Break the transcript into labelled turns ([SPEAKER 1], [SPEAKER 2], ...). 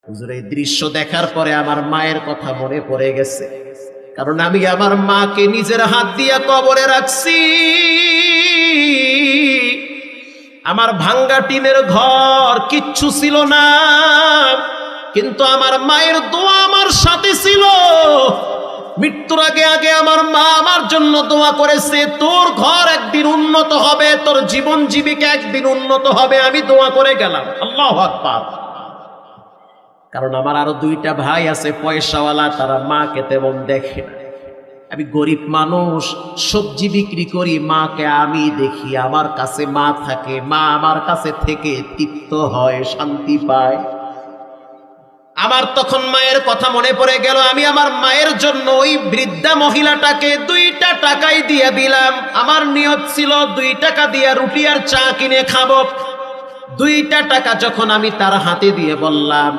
[SPEAKER 1] হুজুর এই দৃশ্য দেখার পরে আমার মায়ের কথা মনে পড়ে গেছে, কারণ আমি আমার মাকে নিজের হাত দিয়ে কবরে রাখছি। আমার ভাঙ্গা টিনের ঘর, কিচ্ছু ছিল না, কিন্তু আমার মায়ের দোয়া আমার সাথে ছিল। মৃত্যুর আগে আগে আমার মা আমার জন্য দোয়া করেছে, তোর ঘর একদিন উন্নত হবে, তোর জীবন জীবিকা একদিন উন্নত হবে। আমি দোয়া করে গেলাম। আল্লাহু আকবার। কারণ আমার আরো দুইটা ভাই আছে পয়সাওয়ালা, তারা মাকে তেমন দেখে না। আমি গরিব মানুষ, সবজি বিক্রি করি, মাকে আমি দেখি। আমার কাছে মা থাকে, মা আমার কাছে থেকে তৃপ্ত হয়, শান্তি পায়। আমার তখন মায়ের কথা মনে পড়ে গেল। আমি আমার মায়ের জন্য ওই বৃদ্ধা মহিলাটাকে 2টা টাকাই দিয়ে দিলাম। আমার নিয়ত ছিল 2 টাকা দিয়ে রুটি আর চা কিনে খাবো। 2টা টাকা যখন আমি তার হাতে দিয়ে বললাম,